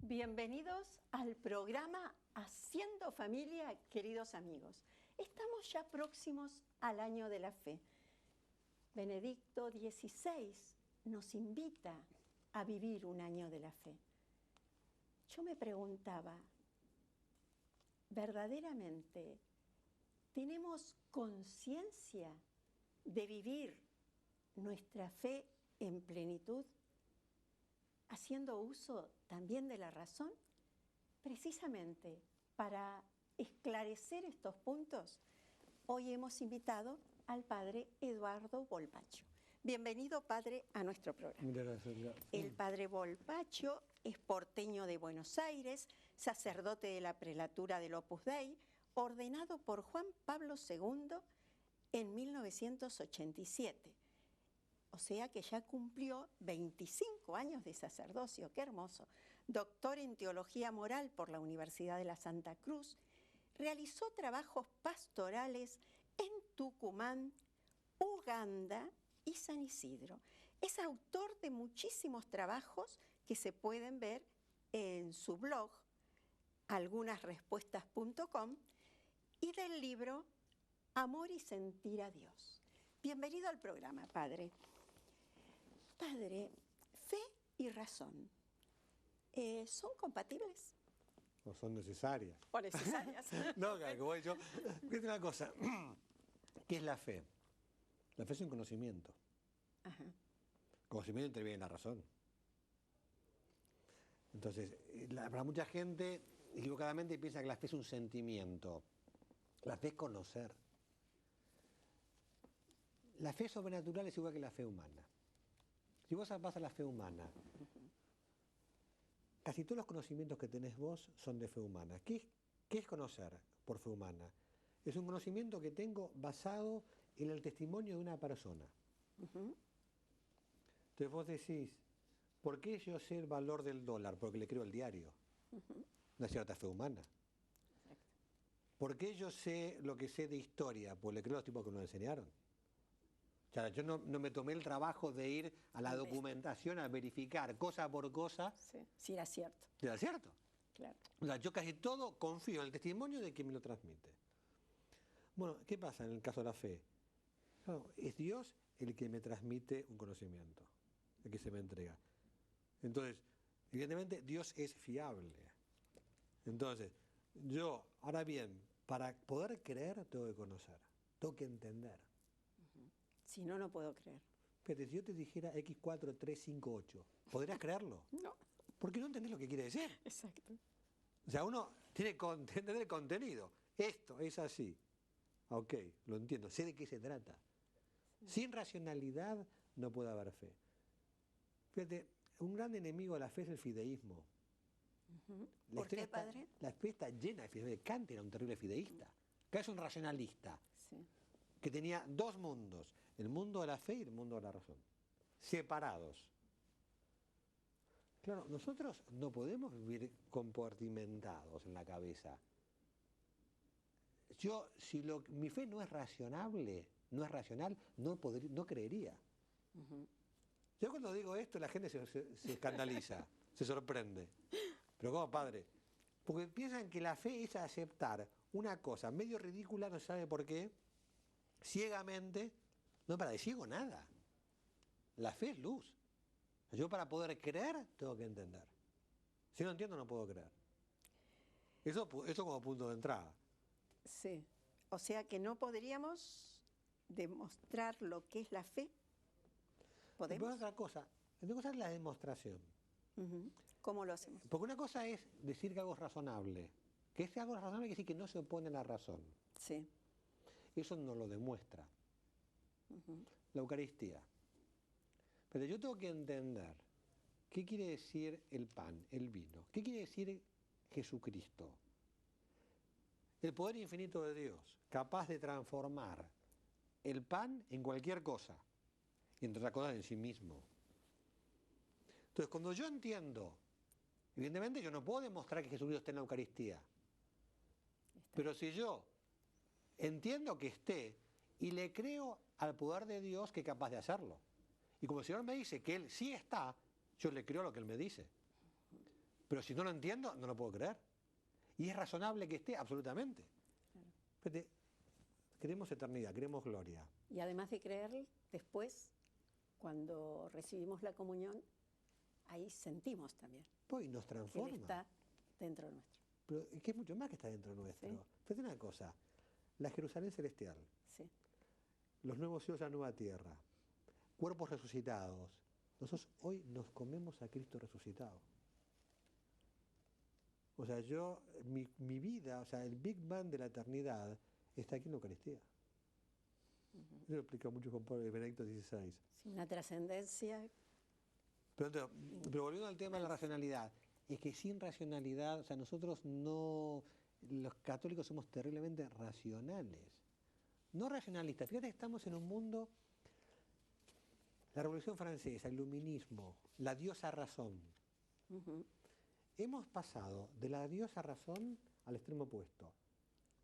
Bienvenidos al programa Haciendo Familia, queridos amigos. Estamos ya próximos al año de la fe. Benedicto XVI nos invita a vivir un año de la fe. Yo me preguntaba, ¿verdaderamente tenemos conciencia de vivir nuestra fe en plenitud, haciendo uso también de la razón? Precisamente para esclarecer estos puntos, hoy hemos invitado al padre Eduardo Volpacho. Bienvenido, padre, a nuestro programa. Muchas gracias. El padre Volpacho es porteño de Buenos Aires, sacerdote de la prelatura del Opus Dei, ordenado por Juan Pablo II en 1987. O sea que ya cumplió 25 años de sacerdocio, qué hermoso. Doctor en Teología Moral por la Universidad de la Santa Cruz, realizó trabajos pastorales en Tucumán, Uganda y San Isidro. Es autor de muchísimos trabajos que se pueden ver en su blog, algunasrespuestas.com, y del libro Amor y Sentir a Dios. Bienvenido al programa, padre. Padre, fe y razón, ¿son compatibles? ¿O son necesarias? ¿O necesarias? No, que voy yo. Fíjate una cosa. ¿Qué es la fe? La fe es un conocimiento. Ajá. Conocimiento interviene en la razón. Entonces, para mucha gente, equivocadamente piensa que la fe es un sentimiento. La fe es conocer. La fe sobrenatural es igual que la fe humana. Si vos vas a la fe humana, casi todos los conocimientos que tenés vos son de fe humana. ¿Qué es conocer por fe humana? Es un conocimiento que tengo basado en el testimonio de una persona. Entonces vos decís, ¿por qué yo sé el valor del dólar? Porque le creo el diario. Una cierta fe humana. ¿Por qué yo sé lo que sé de historia? Pues le creo a los tipos que nos enseñaron. O sea, yo no me tomé el trabajo de ir a la documentación a verificar cosa por cosa. Sí, si era cierto. Si era cierto. Claro. O sea, yo casi todo confío en el testimonio de quien me lo transmite. Bueno, ¿qué pasa en el caso de la fe? Claro, es Dios el que me transmite un conocimiento, el que se me entrega. Entonces, evidentemente, Dios es fiable. Entonces, yo, ahora bien, para poder creer, tengo que conocer, tengo que entender. Si no, no puedo creer. Pero si yo te dijera X4358, ¿podrías creerlo? No. Porque no entendés lo que quiere decir. Exacto. O sea, uno tiene que entender el contenido. Esto es así. Ok, lo entiendo, sé de qué se trata. Sí. Sin racionalidad no puede haber fe. Fíjate, un gran enemigo de la fe es el fideísmo. ¿Por qué, padre? La fe está llena de fideísmo. Kant era un terrible fideísta. Acá es un racionalista. Sí. Que tenía dos mundos, el mundo de la fe y el mundo de la razón, separados. Claro, nosotros no podemos vivir compartimentados en la cabeza. Yo, si mi fe no es razonable, no es racional, no creería. Yo cuando digo esto, la gente se escandaliza, se sorprende. Pero ¿cómo, padre? Porque piensan que la fe es aceptar una cosa medio ridícula, no se sabe por qué, ciegamente. No, para de ciego nada. La fe es luz. Yo para poder creer tengo que entender. Si no entiendo no puedo creer. Eso como punto de entrada. Sí. O sea que no podríamos demostrar lo que es la fe. ¿Podemos? Otra cosa es la demostración. ¿Cómo lo hacemos? Porque una cosa es decir que algo es razonable. Que ese algo razonable quiere decir que no se opone a la razón. Sí. Eso no lo demuestra. La Eucaristía. Pero yo tengo que entender qué quiere decir el pan, el vino. ¿Qué quiere decir Jesucristo? El poder infinito de Dios, capaz de transformar el pan en cualquier cosa, y entre otras cosas en sí mismo. Entonces, cuando yo entiendo, evidentemente yo no puedo demostrar que Jesucristo esté en la Eucaristía, pero si yo entiendo que esté y le creo al poder de Dios que es capaz de hacerlo, y como el Señor me dice que Él sí está, yo le creo lo que Él me dice. Pero si no lo entiendo, no lo puedo creer. Y es razonable que esté, absolutamente. Fíjate, queremos eternidad, queremos gloria. Y además de creer, después, cuando recibimos la comunión, ahí sentimos también Pues nos que Él transforma. está dentro nuestro. Pero es que es mucho más que está dentro nuestro. Sí. Fíjate una cosa, la Jerusalén celestial, Sí. los nuevos cielos y la nueva tierra, cuerpos resucitados. Nosotros hoy nos comemos a Cristo resucitado. O sea, mi vida, o sea, el Big Bang de la eternidad está aquí en la Eucaristía. Eso lo explica mucho Juan Pablo Benedicto XVI. Sí, una trascendencia. Pero volviendo al tema de la racionalidad, es que sin racionalidad, o sea, nosotros no, los católicos somos terriblemente racionales, no racionalistas. Fíjate que estamos en un mundo, la Revolución Francesa, el Iluminismo, la diosa razón. Hemos pasado de la diosa razón al extremo opuesto.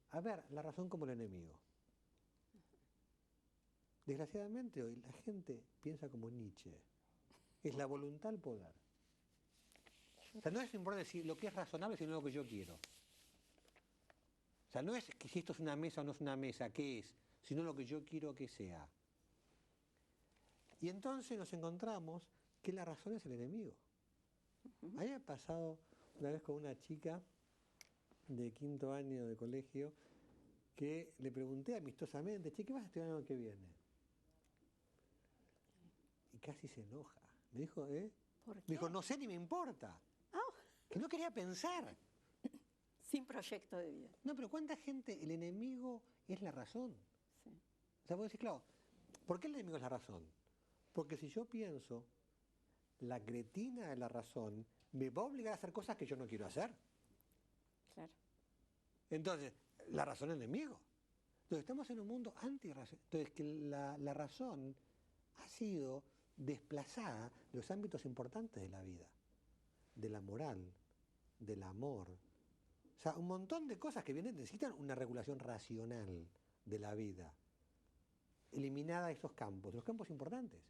A ver, la razón como el enemigo. Desgraciadamente hoy la gente piensa como Nietzsche. Es la voluntad al poder. O sea, no es importante decir lo que es razonable, sino lo que yo quiero. O sea, no es que si esto es una mesa o no es una mesa, qué es, sino lo que yo quiero que sea. Y entonces nos encontramos que la razón es el enemigo. A mí me ha pasado una vez con una chica de 5º año de colegio que le pregunté amistosamente, che, ¿qué vas a estudiar el año que viene? Y casi se enoja. Me dijo, ¿Por Me qué? dijo, no sé ni me importa. Que no quería pensar. Sin proyecto de vida. No, pero ¿cuánta gente el enemigo es la razón? Sí. O sea, vos decís, claro, ¿por qué el enemigo es la razón? Porque si yo pienso, la cretina de la razón me va a obligar a hacer cosas que yo no quiero hacer. Claro. Entonces, la razón es enemigo. Entonces, estamos en un mundo antirracional. Entonces, que la razón ha sido desplazada de los ámbitos importantes de la vida, de la moral, del amor. O sea, un montón de cosas que necesitan una regulación racional de la vida. Eliminada esos campos, los campos importantes.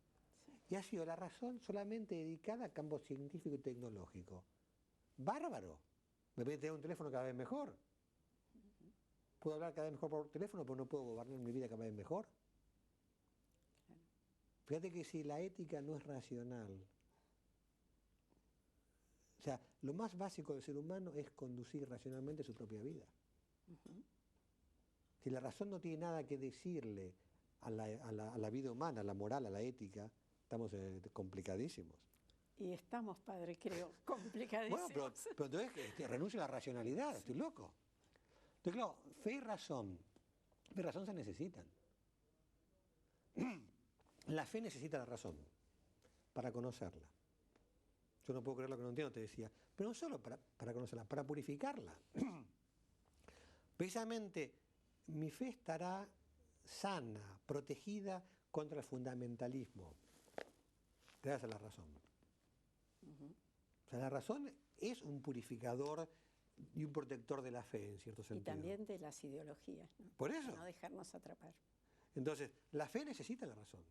Y ha sido la razón solamente dedicada a campos científico y tecnológico. Bárbaro. Me voy a tener un teléfono cada vez mejor. Puedo hablar cada vez mejor por teléfono, pero no puedo gobernar mi vida cada vez mejor. Fíjate que si la ética no es racional, o sea, lo más básico del ser humano es conducir racionalmente su propia vida. Si la razón no tiene nada que decirle a la vida humana, a la moral, a la ética, estamos complicadísimos. Y estamos, padre, creo, complicadísimos. Bueno, pero entonces renuncio a la racionalidad, estoy loco. Entonces, claro, fe y razón se necesitan. La fe necesita la razón para conocerla. Yo no puedo creer lo que no entiendo, te decía. Pero no solo para conocerla, para purificarla. Precisamente, mi fe estará sana, protegida contra el fundamentalismo. Gracias a la razón. O sea, la razón es un purificador y un protector de la fe, en cierto sentido. Y también de las ideologías, ¿no? Por eso. No dejarnos atrapar. Entonces, la fe necesita la razón.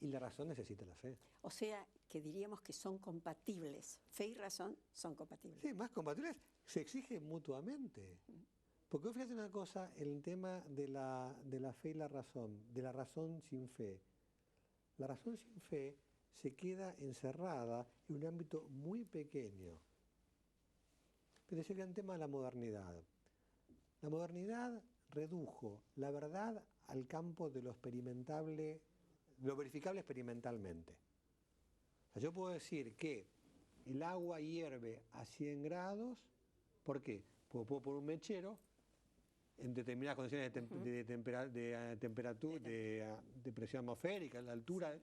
Y la razón necesita la fe. O sea, que diríamos que son compatibles. Fe y razón son compatibles. Sí, más compatibles se exigen mutuamente. Porque fíjate una cosa, el tema de la fe y la razón, de la razón sin fe. La razón sin fe se queda encerrada en un ámbito muy pequeño. Pero ese gran tema de la modernidad. La modernidad redujo la verdad al campo de lo experimentable, lo verificable experimentalmente. O sea, yo puedo decir que el agua hierve a 100 grados, ¿por qué? Porque puedo poner un mechero en determinadas condiciones de temperatura, de presión atmosférica, la altura,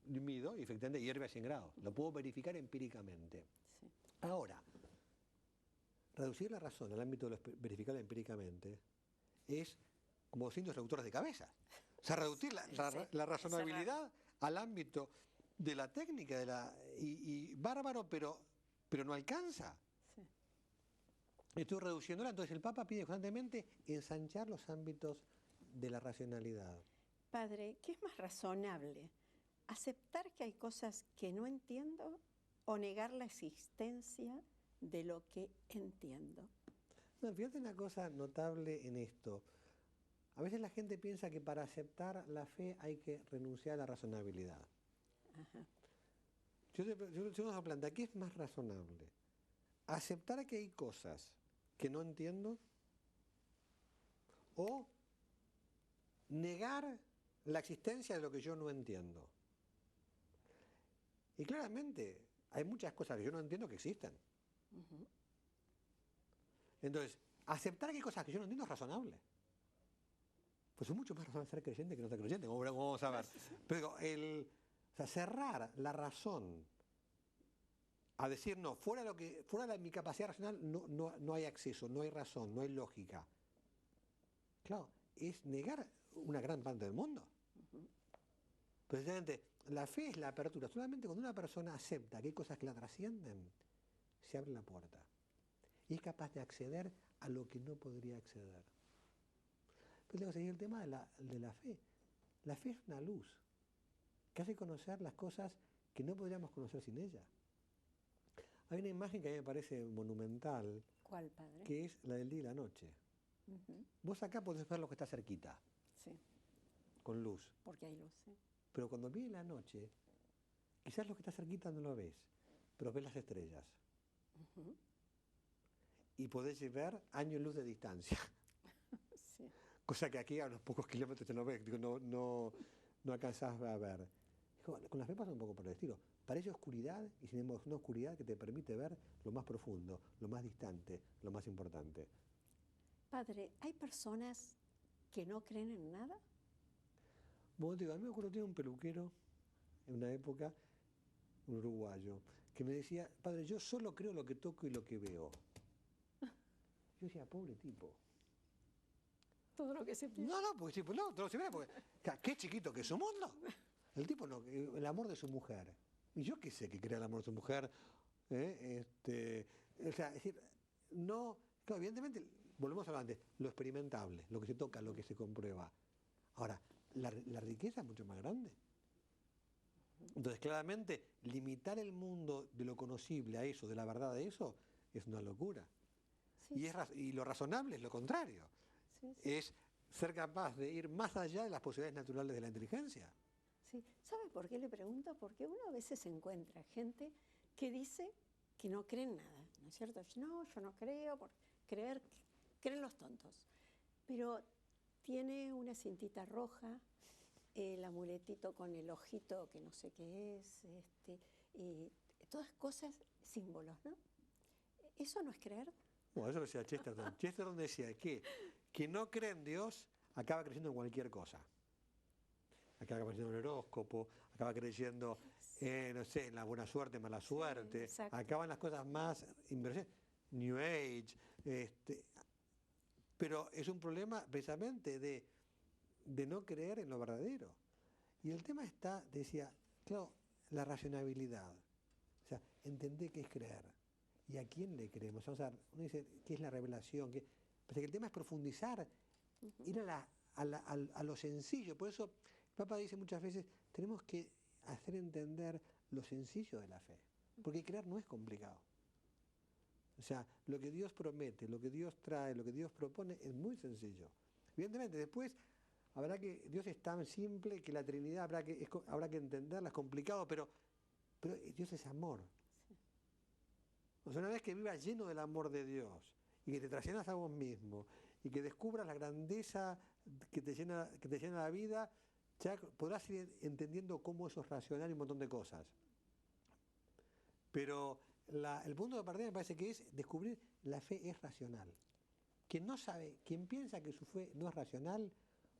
mido y efectivamente hierve a 100 grados. Lo puedo verificar empíricamente. Sí. Ahora, reducir la razón al ámbito de lo verificable empíricamente es como signos reductores de cabeza. O sea, reducir la razonabilidad al ámbito de la técnica y bárbaro, pero no alcanza. Sí. Estoy reduciéndola, entonces el Papa pide constantemente ensanchar los ámbitos de la racionalidad. Padre, ¿qué es más razonable? ¿Aceptar que hay cosas que no entiendo o negar la existencia de lo que entiendo? No, fíjate una cosa notable en esto. A veces la gente piensa que para aceptar la fe hay que renunciar a la razonabilidad. Ajá. Yo nos planteo, ¿qué es más razonable? ¿Aceptar que hay cosas que no entiendo o negar la existencia de lo que yo no entiendo? Y claramente hay muchas cosas que yo no entiendo que existen. Uh-huh. Entonces, aceptar que hay cosas que yo no entiendo es razonable. Pues es mucho más razonable ser creyente que no ser creyente, como vamos a ver. Pero o sea, cerrar la razón a decir no, fuera de mi capacidad racional no hay acceso, no hay razón, no hay lógica. Claro, es negar una gran parte del mundo. Uh-huh. Precisamente, la fe es la apertura. Solamente cuando una persona acepta que hay cosas que la trascienden, se abre la puerta. Y es capaz de acceder a lo que no podría acceder. Pero tengo que seguir el tema de la fe. La fe es una luz que hace conocer las cosas que no podríamos conocer sin ella. Hay una imagen que a mí me parece monumental. ¿Cuál, padre? Que es la del día y la noche. Uh-huh. Vos acá podés ver lo que está cerquita, Sí, con luz. porque hay luz, ¿sí? Pero cuando viene la noche, quizás lo que está cerquita no lo ves, pero ves las estrellas. Uh-huh. Y podés ver años luz de distancia. Sí. Cosa que aquí a unos pocos kilómetros te no ves, no alcanzás a ver. Con la fe pasa un poco por el estilo. Parece oscuridad y sin embargo es una oscuridad que te permite ver lo más profundo, lo más distante, lo más importante. Padre, ¿hay personas que no creen en nada? Bueno, digo, a mí me acuerdo que tenía un peluquero en una época, un uruguayo, que me decía, padre, yo solo creo lo que toco y lo que veo. Yo decía, pobre tipo. Todo lo que se piensa. No, porque tipo, no, todo se ve, porque qué chiquito que es su mundo. El tipo no, el amor de su mujer. Y yo qué sé que crea el amor de su mujer. O sea, es decir, no, claro, evidentemente, volvemos a hablar antes, lo experimentable, lo que se toca, lo que se comprueba. Ahora, la riqueza es mucho más grande. Entonces, claramente, limitar el mundo de lo conocible a eso, de la verdad a eso, es una locura. Sí, Y lo razonable es lo contrario. sí. Es ser capaz de ir más allá de las posibilidades naturales de la inteligencia. Sí. ¿Sabe por qué le pregunto? Porque uno a veces encuentra gente que dice que no cree en nada, ¿no es cierto? No, yo no creo, porque creen los tontos. Pero tiene una cintita roja, el amuletito con el ojito que no sé qué es, todas cosas, símbolos, ¿no? ¿Eso no es creer? Bueno, eso lo decía Chesterton. Chesterton decía que no cree en Dios acaba creyendo en cualquier cosa. Acaba creyendo en el horóscopo, acaba creyendo, no sé, en la buena suerte, mala suerte. Sí, acaban las cosas más inversiones, New Age. Pero es un problema precisamente de no creer en lo verdadero. Y el tema está, decía, claro, la racionalidad. O sea, entender qué es creer. ¿Y a quién le creemos? Vamos a ver, uno dice, ¿qué es la revelación? Pero el tema es profundizar, ir a lo sencillo. Por eso el Papa dice muchas veces, tenemos que hacer entender lo sencillo de la fe. Porque creer no es complicado. O sea, lo que Dios promete, lo que Dios trae, lo que Dios propone es muy sencillo. Evidentemente, después Dios es tan simple que la Trinidad habrá que entenderla, es complicado, pero Dios es amor. Sí. O sea, una vez que vivas lleno del amor de Dios y que te trasciendas a vos mismo y que descubras la grandeza que te llena la vida, ya podrás ir entendiendo cómo eso es racional y un montón de cosas. Pero el punto de partida me parece que es descubrir la fe es racional. Quien no sabe, quien piensa que su fe no es racional,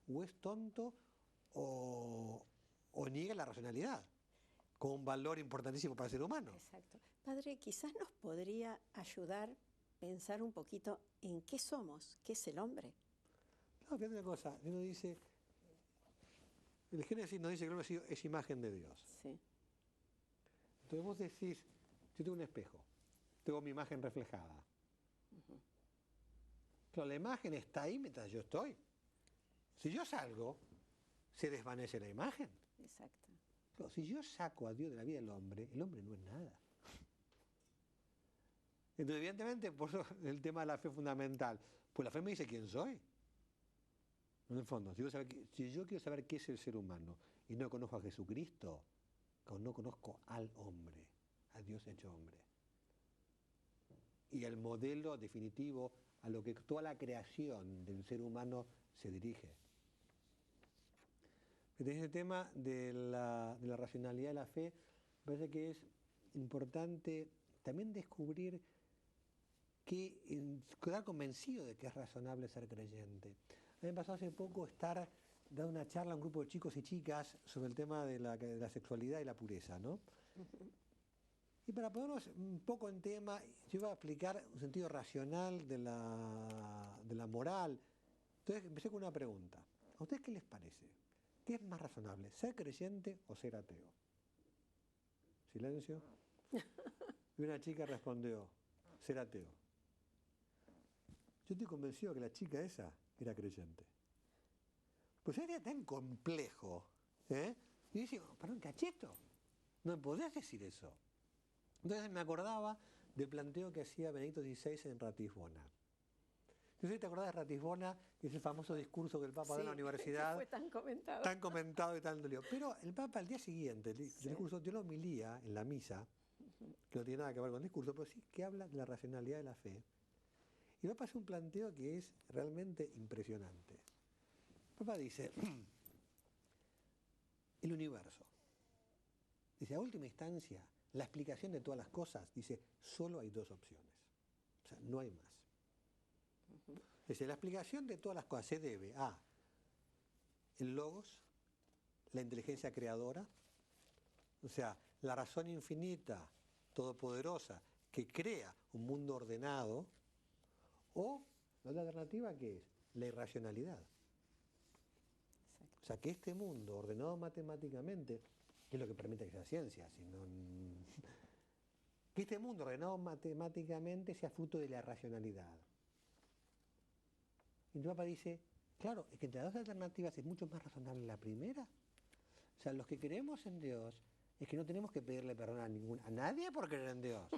o es tonto o niega la racionalidad. como un valor importantísimo para el ser humano. Exacto. Padre, quizás nos podría ayudar a pensar un poquito en qué somos, qué es el hombre. No, fíjate una cosa, uno dice, el Génesis nos dice que el hombre es imagen de Dios. Sí. Entonces vos decís, yo tengo un espejo, tengo mi imagen reflejada. Pero la imagen está ahí mientras yo estoy. Si yo salgo, se desvanece la imagen. Exacto. Pero si yo saco a Dios de la vida del hombre, el hombre no es nada. Entonces, evidentemente, por eso el tema de la fe es fundamental. Pues la fe me dice quién soy. En el fondo, si yo quiero saber qué es el ser humano y no conozco a Jesucristo, no conozco al hombre, a Dios hecho hombre. Y el modelo definitivo a lo que toda la creación del ser humano se dirige. En ese tema de la racionalidad de la fe, me parece que es importante también descubrir quedar convencido de que es razonable ser creyente. A mí me pasó hace poco estar dando una charla a un grupo de chicos y chicas sobre el tema de la sexualidad y la pureza, ¿no? Y para ponernos un poco en tema, yo iba a explicar un sentido racional de la moral. Entonces empecé con una pregunta. ¿A ustedes qué les parece? ¿Qué es más razonable, ser creyente o ser ateo? Silencio. Y una chica respondió, ser ateo. Yo estoy convencido que la chica esa era creyente. Pues era tan complejo, ¿eh? Y yo digo, perdón, cacheto, no me podés decir eso. Entonces me acordaba del planteo que hacía Benedicto XVI en Ratisbona. No sé si te acordás de Ratisbona, que es el famoso discurso que el Papa da en la universidad. Fue tan comentado. Tan comentado y tan dolido. Pero el Papa al día siguiente, el discurso, dio la homilía en la misa, que no tiene nada que ver con el discurso, pero sí que habla de la racionalidad de la fe. Y el Papa hace un planteo que es realmente impresionante. El Papa dice, el universo. Dice, a última instancia, la explicación de todas las cosas, dice, solo hay dos opciones. O sea, no hay más. Dice, la explicación de todas las cosas se debe a el logos, la inteligencia creadora, o sea, la razón infinita, todopoderosa, que crea un mundo ordenado, o la otra alternativa que es la irracionalidad. O sea, que este mundo ordenado matemáticamente, que es lo que permite que sea ciencia, que este mundo ordenado matemáticamente sea fruto de la racionalidad. Y el Papa dice, claro, es que entre las dos alternativas es mucho más razonable la primera. O sea, los que creemos en Dios es que no tenemos que pedirle perdón a nadie por creer en Dios.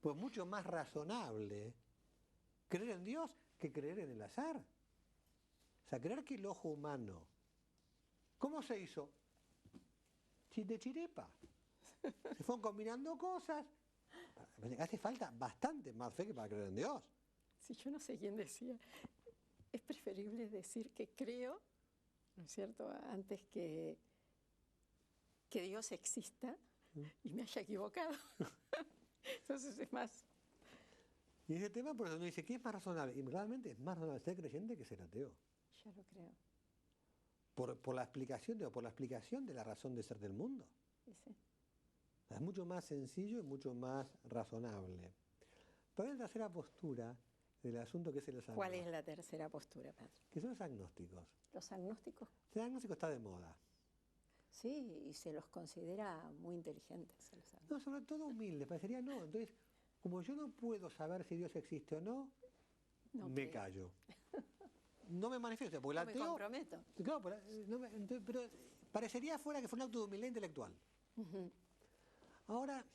Pues mucho más razonable creer en Dios que creer en el azar. O sea, creer que el ojo humano, ¿cómo se hizo? De chiripa. Se fueron combinando cosas. Hace falta bastante más fe que para creer en Dios. Sí, yo no sé quién decía. Es preferible decir que creo, ¿no es cierto?, antes que Dios exista y me haya equivocado. Entonces es más. Y ese tema, por eso uno dice, ¿qué es más razonable? Y realmente es más razonable ser creyente que ser ateo. Ya lo creo. Por la explicación de la razón de ser del mundo. Sí. Es mucho más sencillo y mucho más razonable. Pero hay una tercera postura del asunto que es el agnóstico. ¿Cuál es la tercera postura, padre? Que son los agnósticos. ¿Los agnósticos? El agnóstico está de moda. Sí, y se los considera muy inteligentes. No, sobre todo humildes, parecería no. Entonces, como yo no puedo saber si Dios existe o no, me callo. No me manifiesto, porque el ateo... me comprometo. Claro, pero parecería fuera que fue un acto de humildad intelectual. Ahora,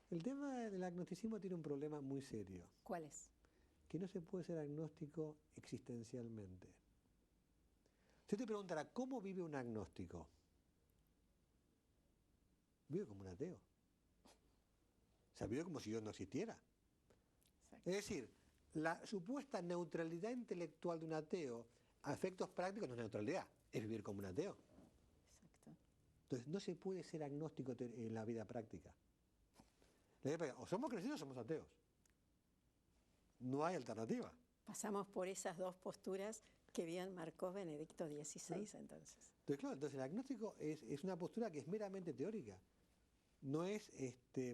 el tema del agnosticismo tiene un problema muy serio. ¿Cuál es? Que no se puede ser agnóstico existencialmente. Si te preguntara, ¿cómo vive un agnóstico? Vive como un ateo. O sea, vive como si Dios no existiera. Exacto. Es decir, la supuesta neutralidad intelectual de un ateo a efectos prácticos no es neutralidad, es vivir como un ateo. Exacto. Entonces, no se puede ser agnóstico en la vida práctica. O somos creyentes o somos ateos. No hay alternativa. Pasamos por esas dos posturas que bien marcó Benedicto XVI, entonces. Entonces, claro, el agnóstico es una postura que es meramente teórica. no es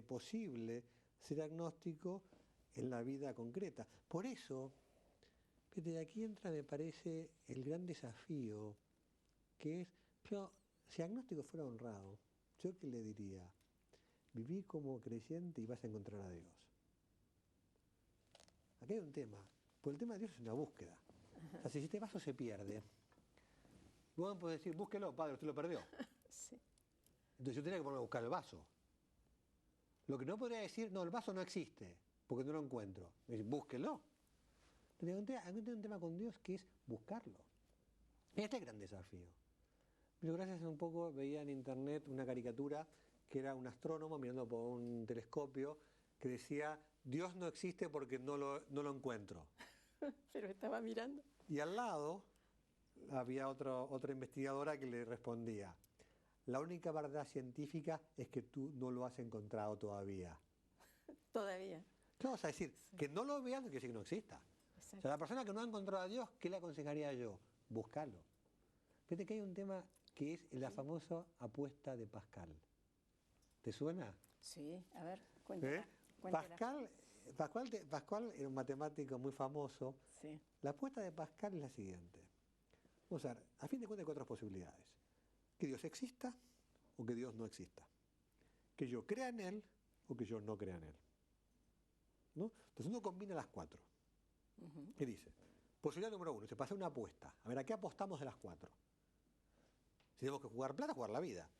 posible ser agnóstico en la vida concreta. Por eso, de aquí entra, me parece, el gran desafío, que es, yo, si agnóstico fuera honrado, ¿yo qué le diría? Viví como creyente y vas a encontrar a Dios. Aquí hay un tema, porque el tema de Dios es una búsqueda. O sea, si este vaso se pierde, vos podés decir, búsquelo, padre, usted lo perdió. Sí. Entonces yo tenía que ponerme a buscar el vaso. Lo que no podría decir, no, el vaso no existe, porque no lo encuentro. Me dice, búsquelo. Aquí tengo un tema con Dios que es buscarlo. Y este es el gran desafío. Pero gracias a un poco veía en internet una caricatura que era un astrónomo mirando por un telescopio que decía, Dios no existe porque no lo encuentro. Pero estaba mirando. Y al lado había otra investigadora que le respondía, la única verdad científica es que tú no lo has encontrado todavía. Todavía. ¿Qué vamos a decir? Sí. Que no lo veas no quiere decir que no exista. Exacto. O sea, la persona que no ha encontrado a Dios, ¿qué le aconsejaría yo? Buscarlo. Fíjate que hay un tema que es la famosa apuesta de Pascal. ¿Te suena? Sí, a ver, cuéntala. Pascal era un matemático muy famoso. Sí. La apuesta de Pascal es la siguiente. Vamos a ver, a fin de cuentas hay cuatro posibilidades. Que Dios exista o que Dios no exista. Que yo crea en Él o que yo no crea en Él. ¿No? Entonces uno combina las cuatro. Y dice, posibilidad número 1, se pasa una apuesta. A ver, ¿a qué apostamos de las cuatro? Si tenemos que jugar plata, jugar la vida.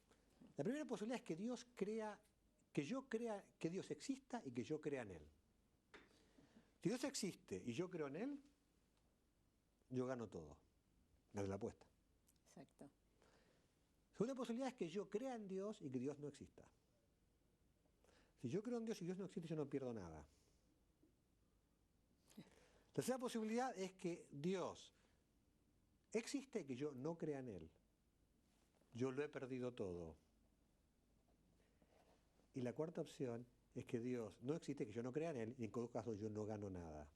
La primera posibilidad es que Dios crea, que yo crea que Dios exista y que yo crea en Él. Si Dios existe y yo creo en Él, yo gano todo. Gano la apuesta. Exacto. Segunda posibilidad es que yo crea en Dios y que Dios no exista. Si yo creo en Dios y Dios no existe, yo no pierdo nada. La tercera posibilidad es que Dios existe y que yo no crea en Él. Yo lo he perdido todo. Y la cuarta opción es que Dios no existe, que yo no crea en Él, y en todo caso yo no gano nada.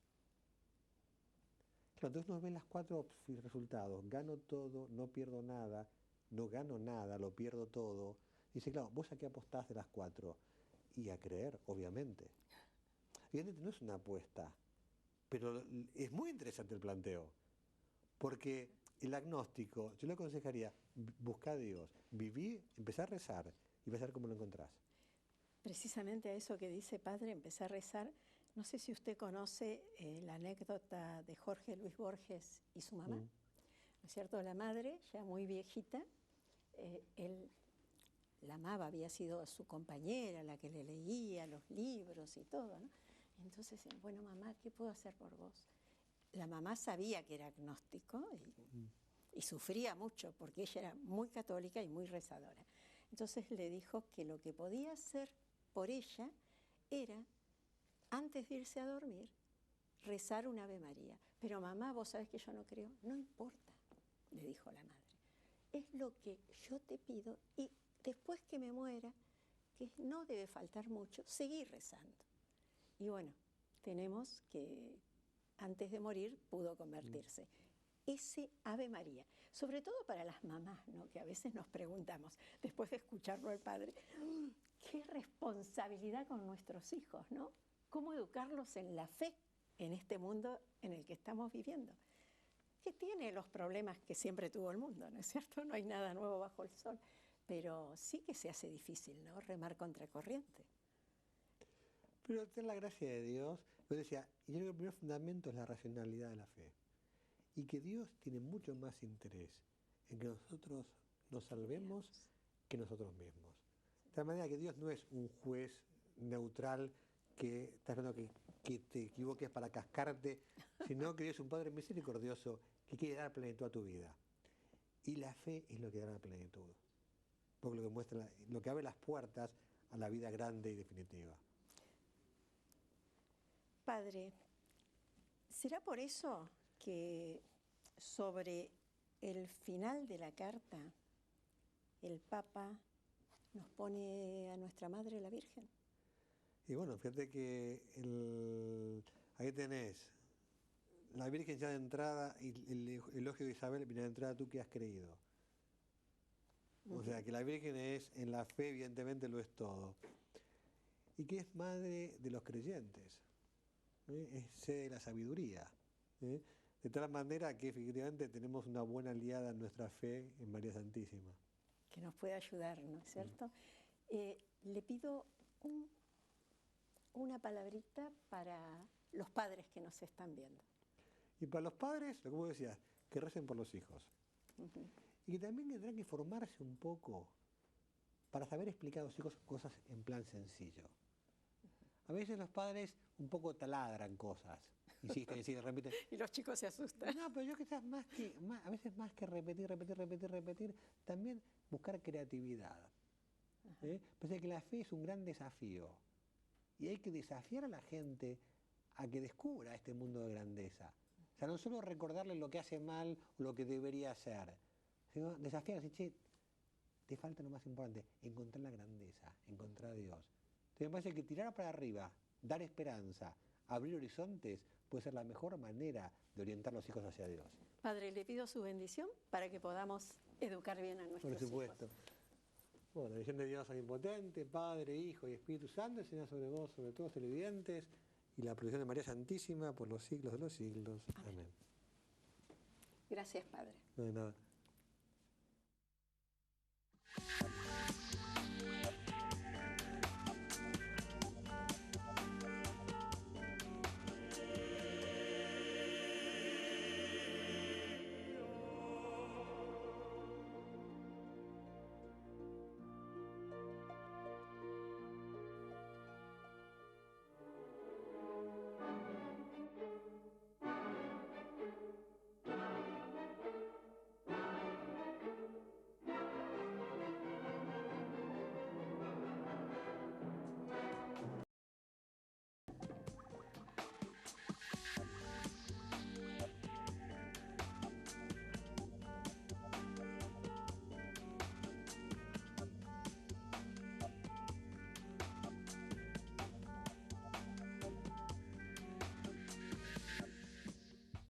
Claro, entonces nos ven las cuatro resultados. Gano todo, no pierdo nada, no gano nada, lo pierdo todo. Dice, claro, ¿vos a qué apostás de las cuatro? Y a creer, obviamente. Evidentemente no es una apuesta, pero es muy interesante el planteo. Porque el agnóstico, yo le aconsejaría, buscar a Dios, vivir, empezar a rezar y vas a ver cómo lo encontrás. Precisamente a eso que dice padre, empezar a rezar. No sé si usted conoce la anécdota de Jorge Luis Borges y su mamá. ¿No es cierto? La madre, ya muy viejita, él la amaba, había sido su compañera, la que le leía los libros y todo, ¿no? Entonces, bueno, mamá, ¿qué puedo hacer por vos? La mamá sabía que era agnóstico y sufría mucho porque ella era muy católica y muy rezadora. Entonces le dijo que lo que podía hacer por ella era, antes de irse a dormir, rezar un Ave María. Pero mamá, vos sabés que yo no creo. No importa, le dijo la madre. Es lo que yo te pido y después que me muera, que no debe faltar mucho, seguir rezando. Y bueno, tenemos que antes de morir pudo convertirse. Ese Ave María, sobre todo para las mamás, ¿no? Que a veces nos preguntamos, después de escucharlo al padre, qué responsabilidad con nuestros hijos, ¿no? ¿Cómo educarlos en la fe en este mundo en el que estamos viviendo? Que tiene los problemas que siempre tuvo el mundo, ¿no es cierto? No hay nada nuevo bajo el sol, pero sí que se hace difícil, ¿no? Remar contracorriente. Pero tener la gracia de Dios, yo decía, y yo creo que el primer fundamento es la racionalidad de la fe. Y que Dios tiene mucho más interés en que nosotros nos salvemos que nosotros mismos. De tal manera que Dios no es un juez neutral que está esperando que te equivoques para cascarte, sino que Dios es un Padre misericordioso que quiere dar plenitud a tu vida. Y la fe es lo que da la plenitud. Porque lo que muestra, lo que abre las puertas a la vida grande y definitiva. Padre, ¿será por eso que sobre el final de la carta el Papa nos pone a nuestra Madre la Virgen? Y bueno, fíjate que ahí tenés la Virgen ya de entrada y el elogio de Isabel, mira de entrada tú que has creído. O sea, que la Virgen es, en la fe, evidentemente lo es todo. Y que es madre de los creyentes, es sede de la sabiduría. De tal manera que efectivamente tenemos una buena aliada en nuestra fe en María Santísima. Que nos puede ayudar, ¿no es cierto? Le pido una palabrita para los padres que nos están viendo. Y para los padres, lo que vos decías, que recen por los hijos. Y que también tendrán que formarse un poco para saber explicar a los hijos cosas en plan sencillo. A veces los padres un poco taladran cosas, insisten, repiten. Y los chicos se asustan. No, pero yo quizás a veces más que repetir, también buscar creatividad. Pensé que la fe es un gran desafío. Y hay que desafiar a la gente a que descubra este mundo de grandeza. O sea, no solo recordarle lo que hace mal o lo que debería hacer, sino desafiar, decir, che, te falta lo más importante, encontrar la grandeza, encontrar a Dios. Entonces me parece que tirar para arriba, dar esperanza, abrir horizontes, puede ser la mejor manera de orientar a los hijos hacia Dios. Padre, le pido su bendición para que podamos educar bien a nuestros hijos. Por supuesto. Bueno, la bendición de Dios omnipotente, Padre, Hijo y Espíritu Santo, descienda sobre vos, sobre todos los televidentes, y la protección de María Santísima por los siglos de los siglos. Amén. Gracias, Padre. No hay nada.